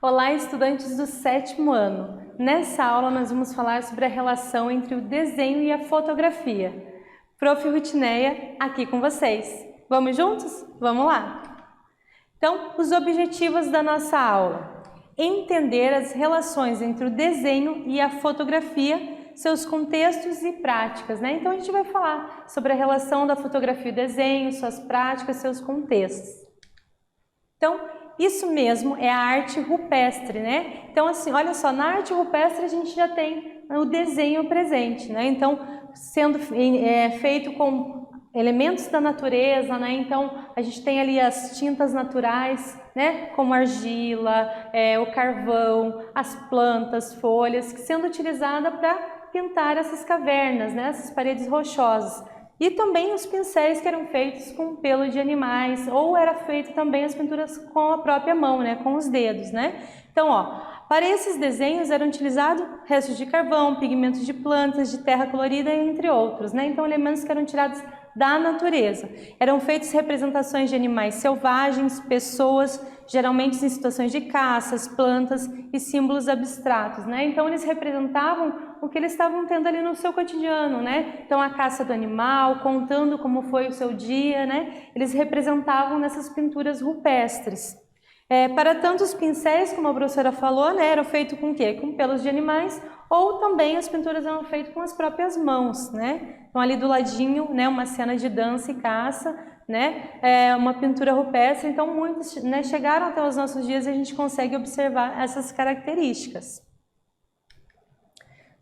Olá, estudantes do 7º ano! Nessa aula nós vamos falar sobre a relação entre o desenho e a fotografia. Prof. Rutineia, aqui com vocês. Vamos juntos? Vamos lá! Então, os objetivos da nossa aula. Entender as relações entre o desenho e a fotografia, seus contextos e práticas, né? Então a gente vai falar sobre a relação da fotografia e desenho, suas práticas, seus contextos. Então, isso mesmo é a arte rupestre, né? Então, assim, olha só, na arte rupestre a gente já tem o desenho presente, né? Então, sendo feito com elementos da natureza, né? Então, a gente tem ali as tintas naturais, né? Como argila, o carvão, as plantas, folhas, sendo utilizada para pintar essas cavernas, né? Essas paredes rochosas. E também os pincéis que eram feitos com pelo de animais, ou era feito também as pinturas com a própria mão, né, com os dedos, né? Então, ó, para esses desenhos eram utilizados restos de carvão, pigmentos de plantas, de terra colorida, entre outros, né? Então, elementos que eram tirados da natureza. Eram feitas representações de animais selvagens, pessoas, geralmente em situações de caças, plantas e símbolos abstratos, né? Então, eles representavam o que eles estavam tendo ali no seu cotidiano, né? Então, a caça do animal, contando como foi o seu dia, né? Eles representavam nessas pinturas rupestres. Para tanto os pincéis, como a professora falou, né? Eram feitos com o quê? Com pelos de animais, ou também as pinturas eram feitas com as próprias mãos, né? Então, ali do ladinho, né? Uma cena de dança e caça, né? Uma pintura rupestre. Então, muitos, né, chegaram até os nossos dias e a gente consegue observar essas características.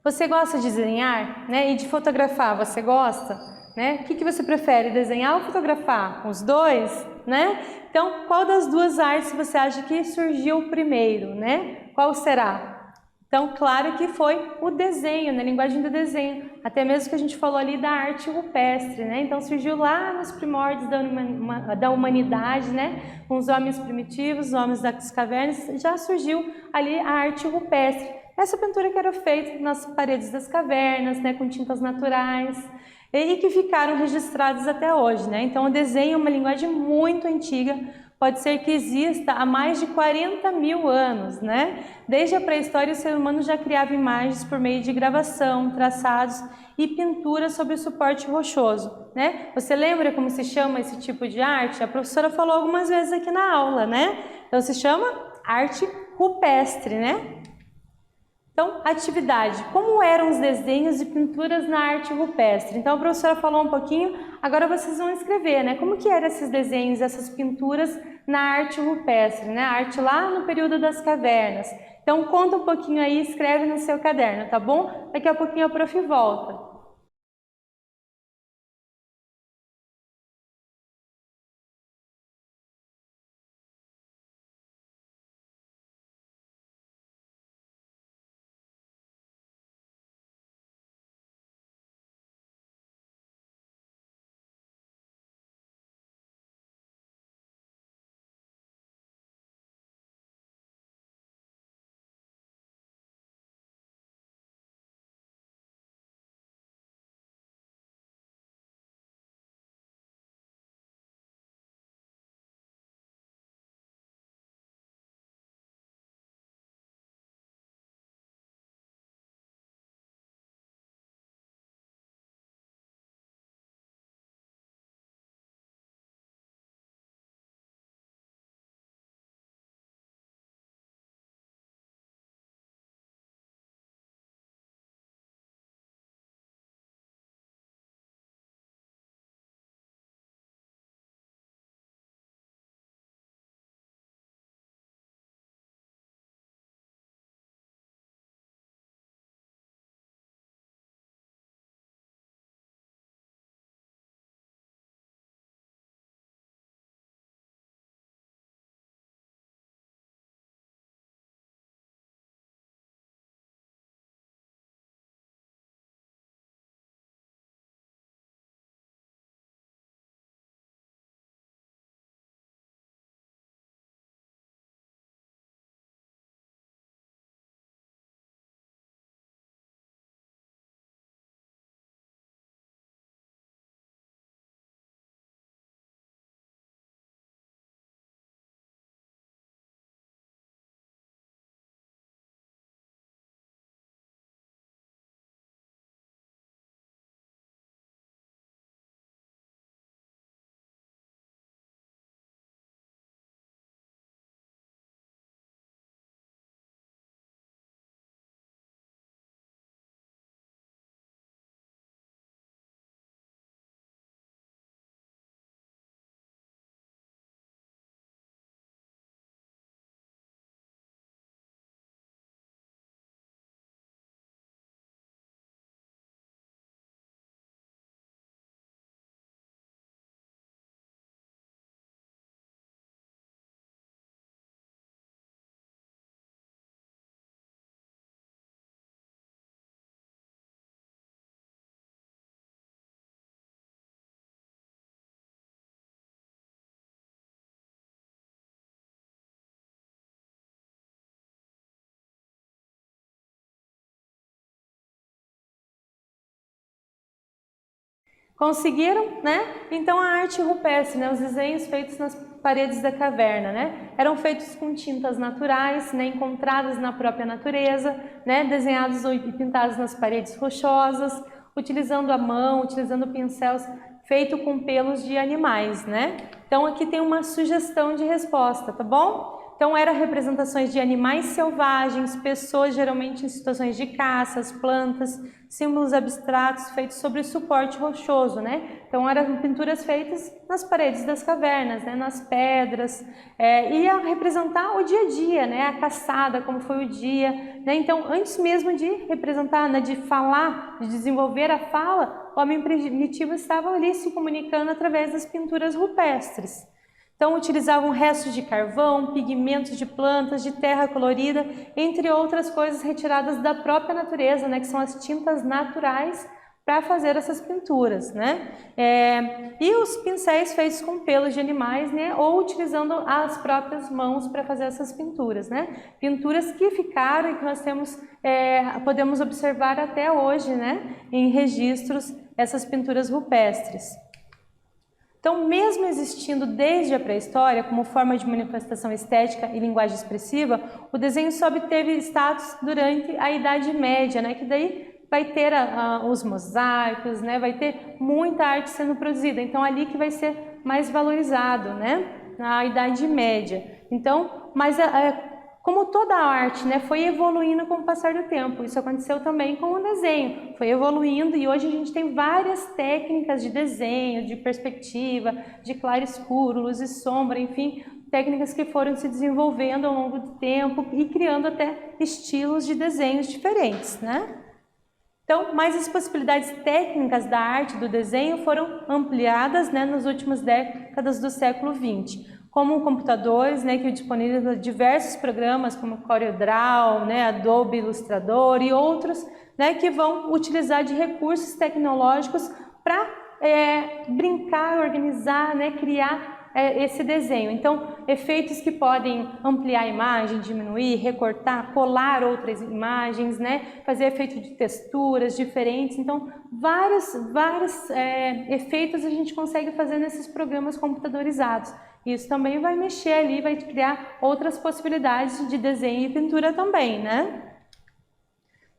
Você gosta de desenhar, né? E de fotografar, você gosta? Né? O que você prefere, desenhar ou fotografar? Os dois, né? Então, qual das duas artes você acha que surgiu primeiro, né? Qual será? Então, claro que foi o desenho, né? A linguagem do desenho. Até mesmo que a gente falou ali da arte rupestre, né? Então, surgiu lá nos primórdios da humanidade, né? Com os homens primitivos, os homens das cavernas, já surgiu ali a arte rupestre. Essa pintura que era feita nas paredes das cavernas, né, com tintas naturais, e que ficaram registradas até hoje, né? Então, o desenho é uma linguagem muito antiga, pode ser que exista há mais de 40 mil anos, né? Desde a pré-história, o ser humano já criava imagens por meio de gravação, traçados e pintura sobre o suporte rochoso, né? Você lembra como se chama esse tipo de arte? A professora falou algumas vezes aqui na aula, né? Então, se chama arte rupestre, né? Então, atividade. Como eram os desenhos e pinturas na arte rupestre? Então, a professora falou um pouquinho, agora vocês vão escrever, né? Como que eram esses desenhos, essas pinturas na arte rupestre, né? A arte lá no período das cavernas. Então, conta um pouquinho aí, escreve no seu caderno, tá bom? Daqui a pouquinho a prof volta. Conseguiram, né? Então a arte rupestre, né? Os desenhos feitos nas paredes da caverna, né? Eram feitos com tintas naturais, né? Encontradas na própria natureza, né? Desenhados e pintados nas paredes rochosas, utilizando a mão, utilizando pincéis feito com pelos de animais, né? Então aqui tem uma sugestão de resposta, tá bom? Então eram representações de animais selvagens, pessoas geralmente em situações de caças, plantas, símbolos abstratos feitos sobre suporte rochoso, né? Então eram pinturas feitas nas paredes das cavernas, né? Nas pedras, ia representar o dia a dia, né? A caçada, como foi o dia, né? Então antes mesmo de representar, né? De falar, de desenvolver a fala, o homem primitivo estava ali se comunicando através das pinturas rupestres. Então utilizavam restos de carvão, pigmentos de plantas, de terra colorida, entre outras coisas retiradas da própria natureza, né, que são as tintas naturais para fazer essas pinturas, né? E os pincéis feitos com pelos de animais, né, ou utilizando as próprias mãos para fazer essas pinturas, né? Pinturas que ficaram e que nós temos, podemos observar até hoje, né, em registros, essas pinturas rupestres. Então, mesmo existindo desde a pré-história como forma de manifestação estética e linguagem expressiva, o desenho só obteve status durante a Idade Média, né? Que daí vai ter os mosaicos, né? Vai ter muita arte sendo produzida. Então, ali que vai ser mais valorizado, né? Na Idade Média. Então, mas como toda a arte, né, foi evoluindo com o passar do tempo. Isso aconteceu também com o desenho. Foi evoluindo e hoje a gente tem várias técnicas de desenho, de perspectiva, de claro e escuro, luz e sombra, enfim, técnicas que foram se desenvolvendo ao longo do tempo e criando até estilos de desenhos diferentes, né? Então, mas as possibilidades técnicas da arte do desenho foram ampliadas, né, nas últimas décadas do século XX. Como computadores, né, que disponibilizam diversos programas como CorelDRAW, né, Adobe Illustrator e outros, né, que vão utilizar de recursos tecnológicos para brincar, organizar, né, criar esse desenho. Então, efeitos que podem ampliar a imagem, diminuir, recortar, colar outras imagens, né, fazer efeito de texturas diferentes. Então, vários efeitos a gente consegue fazer nesses programas computadorizados. Isso também vai mexer ali, vai criar outras possibilidades de desenho e pintura também, né?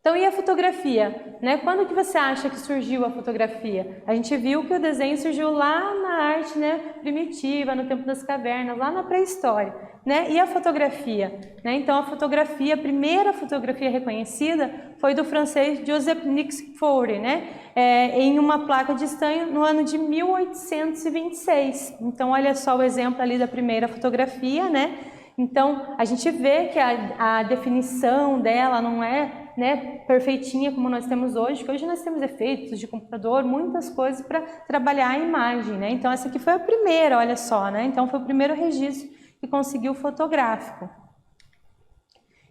Então, e a fotografia? Né? Quando que você acha que surgiu a fotografia? A gente viu que o desenho surgiu lá na arte, né, primitiva, no tempo das cavernas, lá na pré-história. Né? E a fotografia? Né? Então, a fotografia, a primeira fotografia reconhecida foi do francês Joseph Nicephore, né? Em uma placa de estanho no ano de 1826. Então, olha só o exemplo ali da primeira fotografia, né? Então, a gente vê que a definição dela não é, né, perfeitinha como nós temos hoje, que hoje nós temos efeitos de computador, muitas coisas para trabalhar a imagem, né? Então, essa aqui foi a primeira, olha só, né? Então, foi o primeiro registro que conseguiu fotográfico.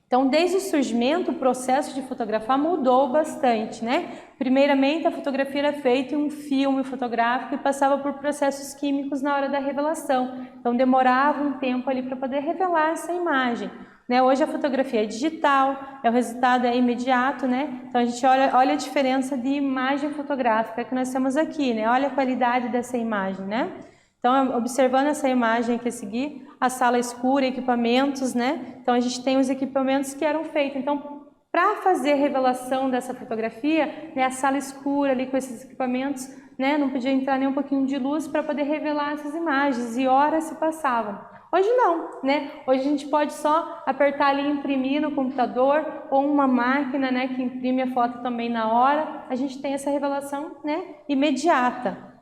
Então, desde o surgimento, o processo de fotografar mudou bastante, né? Primeiramente, a fotografia era feita em um filme fotográfico e passava por processos químicos na hora da revelação. Então, demorava um tempo ali para poder revelar essa imagem. Né? Hoje a fotografia é digital, o resultado é imediato, né? Então, a gente olha a diferença de imagem fotográfica que nós temos aqui, né? Olha a qualidade dessa imagem, né? Então, observando essa imagem aqui a seguir, a sala escura, equipamentos, né? Então, a gente tem os equipamentos que eram feitos. Então, para fazer a revelação dessa fotografia, né, a sala escura ali com esses equipamentos, né, não podia entrar nem um pouquinho de luz para poder revelar essas imagens, e horas se passavam. Hoje não, né? Hoje a gente pode só apertar ali e imprimir no computador, ou uma máquina, né, que imprime a foto também na hora. A gente tem essa revelação, né, imediata.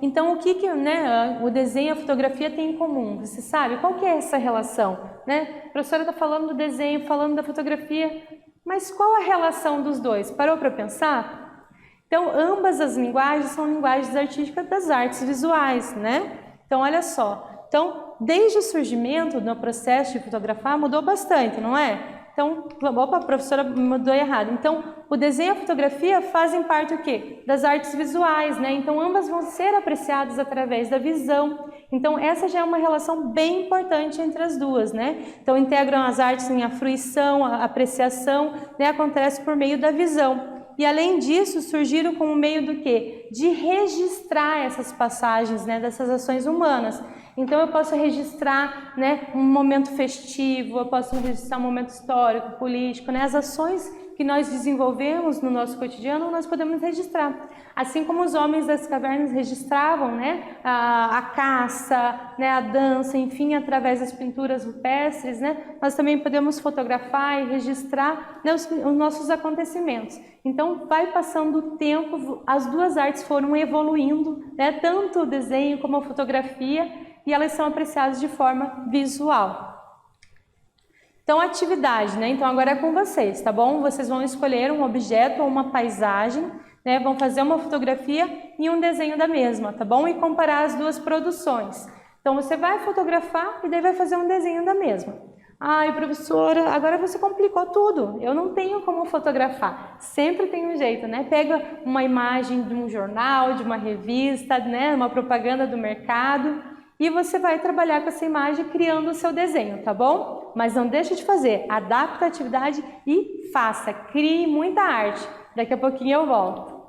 Então o que né, o desenho e a fotografia têm em comum? Você sabe qual que é essa relação? Né? A professora está falando do desenho, falando da fotografia, mas qual a relação dos dois? Parou para pensar? Então, ambas as linguagens são linguagens artísticas das artes visuais, né? Então, olha só. Então, desde o surgimento do processo de fotografar, mudou bastante, não é? Então, opa, a professora mudou errado. Então, o desenho e a fotografia fazem parte do quê? Das artes visuais, né? Então, ambas vão ser apreciadas através da visão. Então, essa já é uma relação bem importante entre as duas, né? Então, integram as artes em a fruição, a apreciação, né? Acontece por meio da visão. E além disso, surgiram como meio do quê? De registrar essas passagens, né, dessas ações humanas. Então eu posso registrar, né, um momento festivo, eu posso registrar um momento histórico, político, né, as ações que nós desenvolvemos no nosso cotidiano, nós podemos registrar. Assim como os homens das cavernas registravam, né, a caça, né, a dança, enfim, através das pinturas rupestres, né, nós também podemos fotografar e registrar, né, os nossos acontecimentos. Então, vai passando o tempo, as duas artes foram evoluindo, né, tanto o desenho como a fotografia, e elas são apreciadas de forma visual. Então, atividade, né? Então, agora é com vocês, tá bom? Vocês vão escolher um objeto ou uma paisagem, né? Vão fazer uma fotografia e um desenho da mesma, tá bom? E comparar as duas produções. Então, você vai fotografar e daí vai fazer um desenho da mesma. Ai, professora, agora você complicou tudo. Eu não tenho como fotografar. Sempre tem um jeito, né? Pega uma imagem de um jornal, de uma revista, né? Uma propaganda do mercado. E você vai trabalhar com essa imagem criando o seu desenho, tá bom? Mas não deixe de fazer, adapte a atividade e faça, crie muita arte. Daqui a pouquinho eu volto.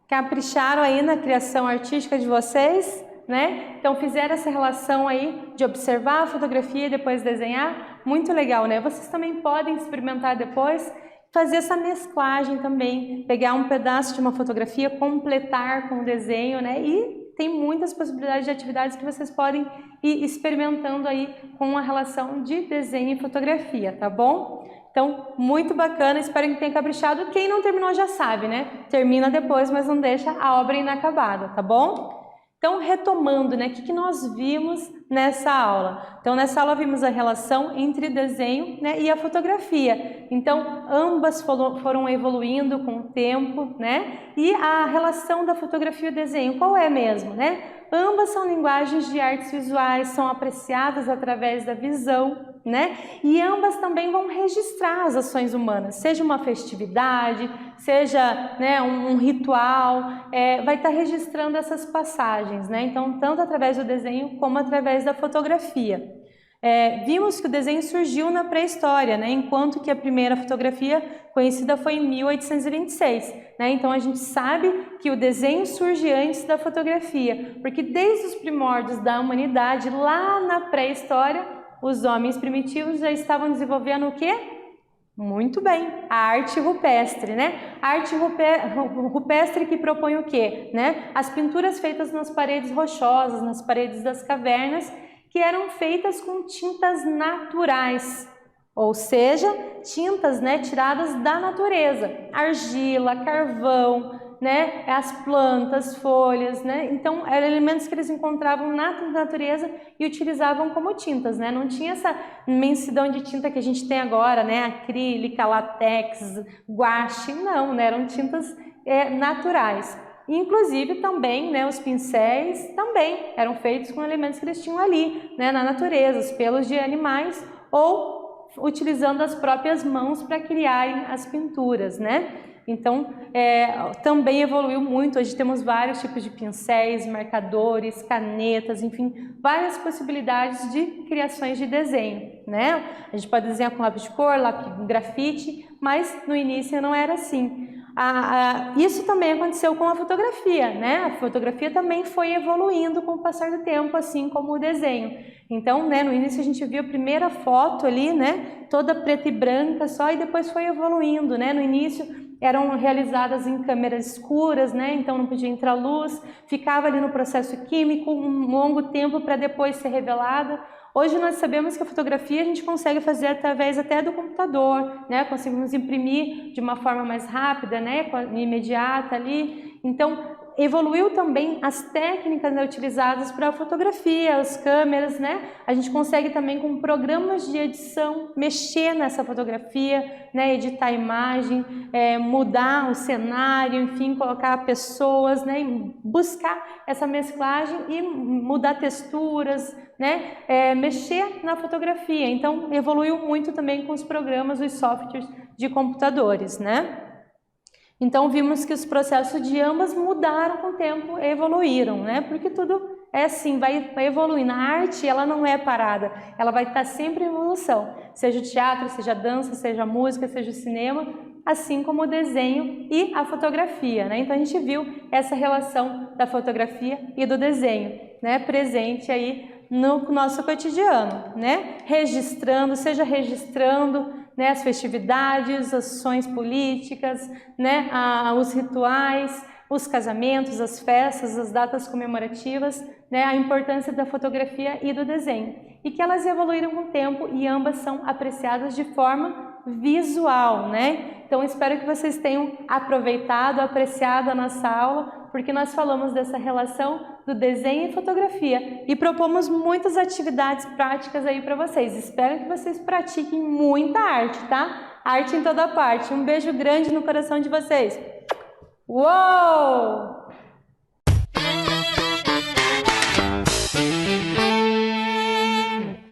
Capricharam aí na criação artística de vocês, né? Então fizeram essa relação aí de observar a fotografia e depois desenhar. Muito legal, né? Vocês também podem experimentar depois, fazer essa mesclagem também, pegar um pedaço de uma fotografia, completar com o desenho, né? E tem muitas possibilidades de atividades que vocês podem ir experimentando aí com a relação de desenho e fotografia, tá bom? Então, muito bacana, espero que tenha caprichado. Quem não terminou já sabe, né? Termina depois, mas não deixa a obra inacabada, tá bom? Então, retomando, né? O que nós vimos nessa aula? Então, nessa aula vimos a relação entre desenho, né, e a fotografia. Então, ambas foram evoluindo com o tempo, né? E a relação da fotografia e o desenho, qual é mesmo, né? Ambas são linguagens de artes visuais, são apreciadas através da visão, né? E ambas também vão registrar as ações humanas, seja uma festividade, seja, né, um ritual, vai estar registrando essas passagens, né? Então, tanto através do desenho como através da fotografia. Vimos que o desenho surgiu na pré-história, né? Enquanto que a primeira fotografia conhecida foi em 1826. Né? Então a gente sabe que o desenho surge antes da fotografia, porque desde os primórdios da humanidade, lá na pré-história, os homens primitivos já estavam desenvolvendo o quê? Muito bem, a arte rupestre, né? A arte rupestre que propõe o quê? Né? As pinturas feitas nas paredes rochosas, nas paredes das cavernas, que eram feitas com tintas naturais, ou seja, tintas, né, tiradas da natureza, argila, carvão, né, as plantas, folhas, né? Então eram elementos que eles encontravam na natureza e utilizavam como tintas, né? Não tinha essa imensidão de tinta que a gente tem agora, né? Acrílica, látex, guache, não, né? Eram tintas naturais. Inclusive também, né, os pincéis também eram feitos com elementos que eles tinham ali, né, na natureza, os pelos de animais ou utilizando as próprias mãos para criarem as pinturas, né? Então, também evoluiu muito. Hoje temos vários tipos de pincéis, marcadores, canetas, enfim, várias possibilidades de criações de desenho, né? A gente pode desenhar com lápis de cor, lápis grafite, mas no início não era assim. Isso também aconteceu com a fotografia, né? A fotografia também foi evoluindo com o passar do tempo, assim como o desenho. Então, né, no início a gente viu a primeira foto ali, né, toda preta e branca só, e depois foi evoluindo, né? No início eram realizadas em câmeras escuras, né? Então não podia entrar luz, ficava ali no processo químico um longo tempo para depois ser revelada. Hoje nós sabemos que a fotografia a gente consegue fazer através até do computador, né? Conseguimos imprimir de uma forma mais rápida, né? Imediata ali. Então evoluiu também as técnicas, né, utilizadas para a fotografia, as câmeras, né? A gente consegue também com programas de edição mexer nessa fotografia, né? Editar a imagem, mudar o cenário, enfim, colocar pessoas, né? E buscar essa mesclagem e mudar texturas, né? Mexer na fotografia. Então evoluiu muito também com os programas, os softwares de computadores, né? Então vimos que os processos de ambas mudaram com o tempo e evoluíram, né? Porque tudo é assim, vai evoluindo. A arte, ela não é parada, ela vai estar sempre em evolução. Seja o teatro, seja a dança, seja a música, seja o cinema, assim como o desenho e a fotografia, né? Então a gente viu essa relação da fotografia e do desenho, né? Presente aí no nosso cotidiano, né? Seja registrando, né, as festividades, as ações políticas, né, os rituais, os casamentos, as festas, as datas comemorativas, né, a importância da fotografia e do desenho. E que elas evoluíram com o tempo e ambas são apreciadas de forma visual, né? Então espero que vocês tenham aproveitado, apreciado a nossa aula, porque nós falamos dessa relação do desenho e fotografia e propomos muitas atividades práticas aí para vocês. Espero que vocês pratiquem muita arte, tá? Arte em toda parte. Um beijo grande no coração de vocês. Uou!